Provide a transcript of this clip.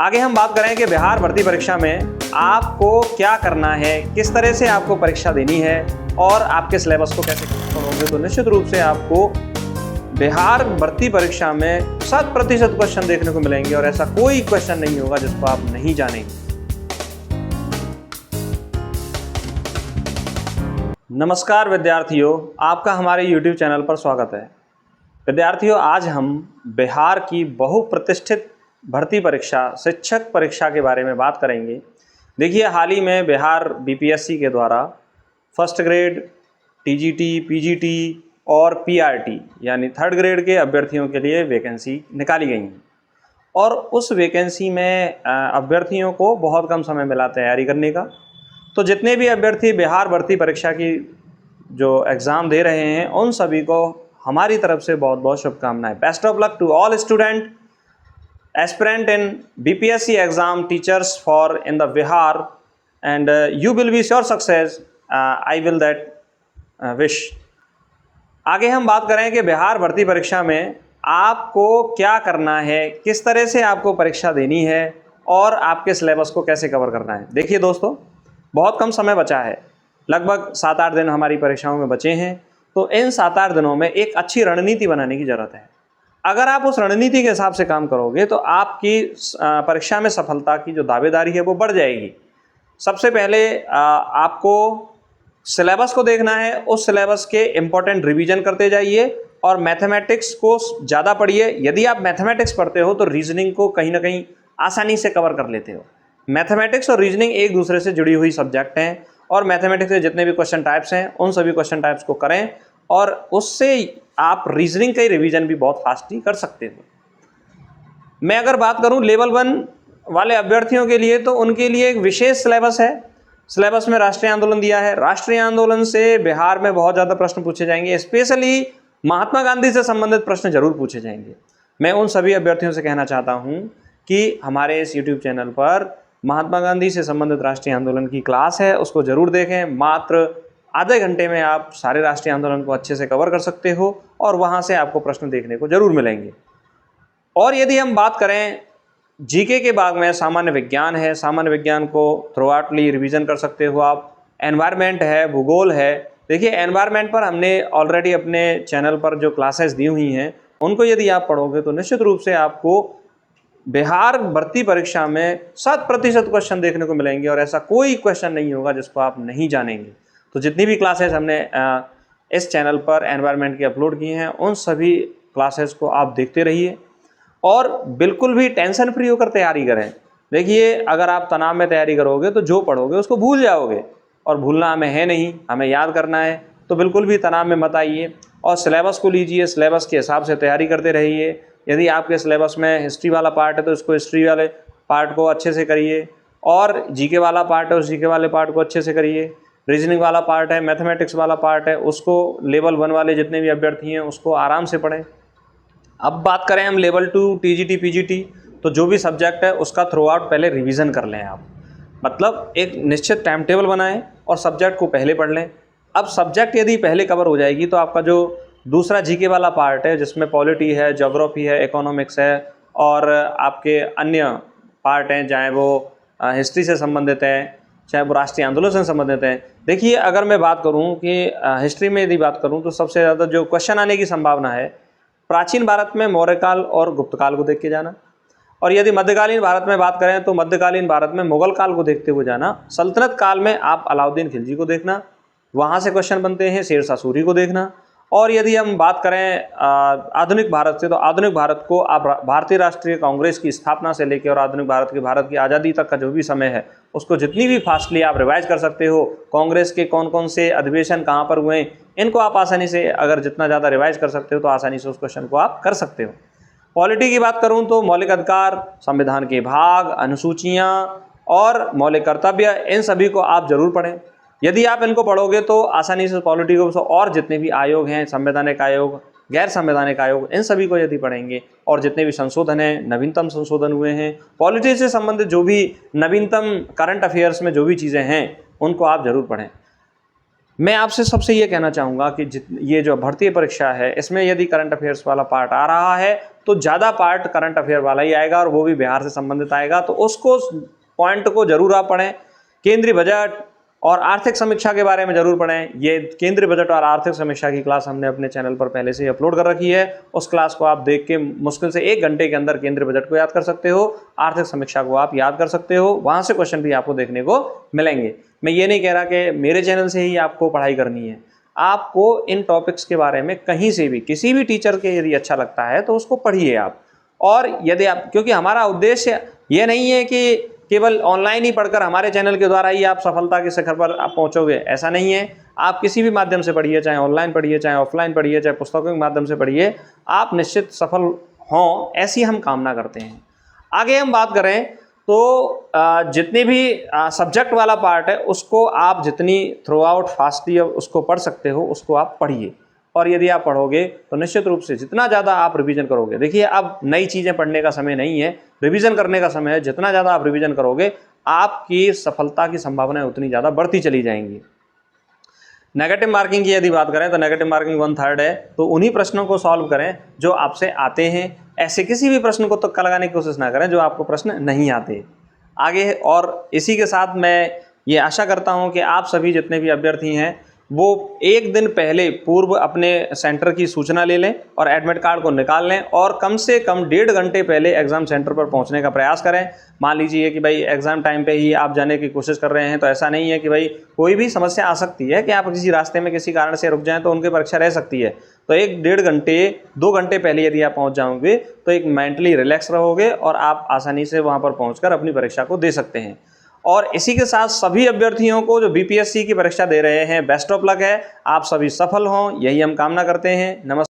आगे हम बात करें कि बिहार भर्ती परीक्षा में आपको क्या करना है, किस तरह से आपको परीक्षा देनी है और आपके सिलेबस को कैसे करोगे। तो निश्चित रूप से आपको बिहार भर्ती परीक्षा में 100% क्वेश्चन देखने को मिलेंगे और ऐसा कोई क्वेश्चन नहीं होगा जिसको आप नहीं जानेंगे। नमस्कार विद्यार्थियों, आपका हमारे YouTube चैनल पर स्वागत है। विद्यार्थियों, आज हम बिहार की बहुप्रतिष्ठित भर्ती परीक्षा शिक्षक परीक्षा के बारे में बात करेंगे। देखिए, हाल ही में बिहार बीपीएससी के द्वारा फर्स्ट ग्रेड, टीजीटी, पीजीटी और पीआरटी यानी थर्ड ग्रेड के अभ्यर्थियों के लिए वैकेंसी निकाली गई हैं और उस वैकेंसी में अभ्यर्थियों को बहुत कम समय मिला तैयारी करने का। तो जितने भी अभ्यर्थी बिहार भर्ती परीक्षा की जो एग्ज़ाम दे रहे हैं उन सभी को हमारी तरफ से बहुत बहुत शुभकामनाएं। Best of luck to all student aspirant in BPSC exam teachers for in the Bihar and you will be sure success. I will that wish. आगे हम बात करें कि बिहार भर्ती परीक्षा में आपको क्या करना है, किस तरह से आपको परीक्षा देनी है और आपके सिलेबस को कैसे कवर करना है। देखिए दोस्तों, बहुत कम समय बचा है, लगभग 7-8 दिन हमारी परीक्षाओं में बचे हैं। तो इन 7-8 दिनों में एक अच्छी रणनीति बनाने की ज़रूरत है। अगर आप उस रणनीति के हिसाब से काम करोगे तो आपकी परीक्षा में सफलता की जो दावेदारी है वो बढ़ जाएगी। सबसे पहले आपको सिलेबस को देखना है, उस सिलेबस के इम्पोर्टेंट रिवीजन करते जाइए और मैथमेटिक्स को ज़्यादा पढ़िए। यदि आप मैथमेटिक्स पढ़ते हो तो रीजनिंग को कहीं ना कहीं आसानी से कवर कर लेते हो। मैथमेटिक्स और रीजनिंग एक दूसरे से जुड़ी हुई सब्जेक्ट हैं और मैथमेटिक्स के जितने भी क्वेश्चन टाइप्स हैं उन सभी क्वेश्चन टाइप्स को करें और उससे आप रीजनिंग का रिवीजन भी बहुत फास्टली कर सकते हो। मैं अगर बात करूं लेवल 1 वाले अभ्यर्थियों के लिए तो उनके लिए एक विशेष सिलेबस है। सिलेबस में राष्ट्रीय आंदोलन दिया है। राष्ट्रीय आंदोलन से बिहार में बहुत ज़्यादा प्रश्न पूछे जाएंगे, स्पेशली महात्मा गांधी से संबंधित प्रश्न जरूर पूछे जाएंगे। मैं उन सभी अभ्यर्थियों से कहना चाहता हूँ कि हमारे इस यूट्यूब चैनल पर महात्मा गांधी से संबंधित राष्ट्रीय आंदोलन की क्लास है, उसको ज़रूर देखें। मात्र आधे घंटे में आप सारे राष्ट्रीय आंदोलन को अच्छे से कवर कर सकते हो और वहाँ से आपको प्रश्न देखने को जरूर मिलेंगे। और यदि हम बात करें जीके के भाग में, सामान्य विज्ञान है, सामान्य विज्ञान को थ्रू आउटली रिवीजन कर सकते हो आप। एनवायरनमेंट है, भूगोल है। देखिए, एनवायरनमेंट पर हमने ऑलरेडी अपने चैनल पर जो क्लासेस दी हुई हैं उनको यदि आप पढ़ोगे तो निश्चित रूप से आपको बिहार भर्ती परीक्षा में 100% क्वेश्चन देखने को मिलेंगे और ऐसा कोई क्वेश्चन नहीं होगा जिसको आप नहीं जानेंगे। तो जितनी भी क्लासेस हमने इस चैनल पर एनवायरनमेंट की अपलोड की हैं उन सभी क्लासेस को आप देखते रहिए और बिल्कुल भी टेंशन फ्री होकर तैयारी करें। देखिए, अगर आप तनाव में तैयारी करोगे तो जो पढ़ोगे उसको भूल जाओगे और भूलना हमें है नहीं, हमें याद करना है। तो बिल्कुल भी तनाव में मत आइए और सिलेबस को लीजिए, सिलेबस के हिसाब से तैयारी करते रहिए। यदि आपके सिलेबस में हिस्ट्री वाला पार्ट है तो इसको हिस्ट्री वाले पार्ट को अच्छे से करिए और जीके वाला पार्ट है उस जीके वाले पार्ट को अच्छे से करिए। रीजनिंग वाला पार्ट है, मैथमेटिक्स वाला पार्ट है, उसको लेवल 1 वाले जितने भी अभ्यर्थी हैं उसको आराम से पढ़ें। अब बात करें हम लेवल 2 टीजीटी पीजीटी, तो जो भी सब्जेक्ट है उसका थ्रू आउट पहले रिवीजन कर लें आप। मतलब एक निश्चित टाइम टेबल बनाएं और सब्जेक्ट को पहले पढ़ लें। अब सब्जेक्ट यदि पहले कवर हो जाएगी तो आपका जो दूसरा जीके वाला पार्ट है जिसमें पॉलिटी है, ज्योग्राफी है, इकोनॉमिक्स है और आपके अन्य पार्ट हैं, चाहे वो हिस्ट्री से संबंधित है, चाहे वो राष्ट्रीय आंदोलन से संबंधित है। देखिए, अगर मैं बात करूं कि हिस्ट्री में यदि बात करूं तो सबसे ज़्यादा जो क्वेश्चन आने की संभावना है प्राचीन भारत में मौर्यकाल और गुप्त काल को देख के जाना, और यदि मध्यकालीन भारत में बात करें तो मध्यकालीन भारत में मुगल काल को देखते हुए जाना। सल्तनत काल में आप अलाउद्दीन खिलजी को देखना, वहाँ से क्वेश्चन बनते हैं, शेरशाह सूरी को देखना। और यदि हम बात करें आधुनिक भारत से तो आधुनिक भारत को आप भारतीय राष्ट्रीय कांग्रेस की स्थापना से लेकर और आधुनिक भारत की आज़ादी तक का जो भी समय है उसको जितनी भी फास्टली आप रिवाइज कर सकते हो। कांग्रेस के कौन कौन से अधिवेशन कहाँ पर हुए इनको आप आसानी से, अगर जितना ज़्यादा रिवाइज कर सकते हो तो आसानी से उस क्वेश्चन को आप कर सकते हो। पॉलिटी की बात करूँ तो मौलिक अधिकार, संविधान के भाग, अनुसूचियाँ और मौलिक कर्तव्य, इन सभी को आप जरूर पढ़ें। यदि आप इनको पढ़ोगे तो आसानी से पॉलिटी को और जितने भी आयोग हैं, संवैधानिक आयोग, गैर संवैधानिक आयोग, इन सभी को यदि पढ़ेंगे और जितने भी संशोधन हैं, नवीनतम संशोधन हुए हैं, पॉलिटी से संबंधित जो भी नवीनतम करंट अफेयर्स में जो भी चीज़ें हैं उनको आप जरूर पढ़ें। मैं आपसे सबसे ये कहना चाहूँगा कि ये जो भर्ती परीक्षा है इसमें यदि करंट अफेयर्स वाला पार्ट आ रहा है तो ज़्यादा पार्ट करंट अफेयर वाला ही आएगा और वो भी बिहार से संबंधित आएगा, तो उसको पॉइंट को जरूर आप पढ़ें। केंद्रीय बजट और आर्थिक समीक्षा के बारे में जरूर पढ़ें। ये केंद्रीय बजट और आर्थिक समीक्षा की क्लास हमने अपने चैनल पर पहले से ही अपलोड कर रखी है। उस क्लास को आप देख के मुश्किल से 1 घंटे के अंदर केंद्रीय बजट को याद कर सकते हो, आर्थिक समीक्षा को आप याद कर सकते हो। वहाँ से क्वेश्चन भी आपको देखने को मिलेंगे। मैं ये नहीं कह रहा कि मेरे चैनल से ही आपको पढ़ाई करनी है, आपको इन टॉपिक्स के बारे में कहीं से भी किसी भी टीचर के यदि अच्छा लगता है तो उसको पढ़िए आप। और यदि आप, क्योंकि हमारा उद्देश्य ये नहीं है कि केवल ऑनलाइन ही पढ़कर हमारे चैनल के द्वारा ही आप सफलता के शिखर पर आप पहुंचोगे, ऐसा नहीं है। आप किसी भी माध्यम से पढ़िए, चाहे ऑनलाइन पढ़िए, चाहे ऑफलाइन पढ़िए, चाहे पुस्तकों के माध्यम से पढ़िए, आप निश्चित सफल हों, ऐसी हम कामना करते हैं। आगे हम बात करें तो जितनी भी सब्जेक्ट वाला पार्ट है उसको आप जितनी थ्रू आउट फास्टली उसको पढ़ सकते हो उसको आप पढ़िए। और यदि आप पढ़ोगे तो निश्चित रूप से जितना ज़्यादा आप रिवीजन करोगे, देखिए अब नई चीज़ें पढ़ने का समय नहीं है, रिवीजन करने का समय है। जितना ज़्यादा आप रिवीजन करोगे आपकी सफलता की संभावनाएं उतनी ज़्यादा बढ़ती चली जाएंगी। नेगेटिव मार्किंग की यदि बात करें तो नेगेटिव मार्किंग 1/3 है, तो उन्हीं प्रश्नों को सॉल्व करें जो आपसे आते हैं। ऐसे किसी भी प्रश्न को तुक्का लगाने की कोशिश ना करें जो आपको प्रश्न नहीं आते। आगे और इसी के साथ मैं ये आशा करता हूँ कि आप सभी जितने भी अभ्यर्थी हैं वो 1 दिन पहले पूर्व अपने सेंटर की सूचना ले लें और एडमिट कार्ड को निकाल लें और कम से कम 1.5 घंटे पहले एग्ज़ाम सेंटर पर पहुंचने का प्रयास करें। मान लीजिए कि भाई एग्ज़ाम टाइम पे ही आप जाने की कोशिश कर रहे हैं, तो ऐसा नहीं है कि भाई कोई भी समस्या आ सकती है कि आप किसी रास्ते में किसी कारण से रुक जाएं तो उनकी परीक्षा रह सकती है। तो 1-1.5 घंटे 2 घंटे पहले यदि आप पहुँच जाओगे तो एक मेंटली रिलैक्स रहोगे और आप आसानी से वहाँ पर पहुँच अपनी परीक्षा को दे सकते हैं। और इसी के साथ सभी अभ्यर्थियों को जो बीपीएससी की परीक्षा दे रहे हैं, बेस्ट ऑफ लक है। आप सभी सफल हों, यही हम कामना करते हैं। नमस्कार।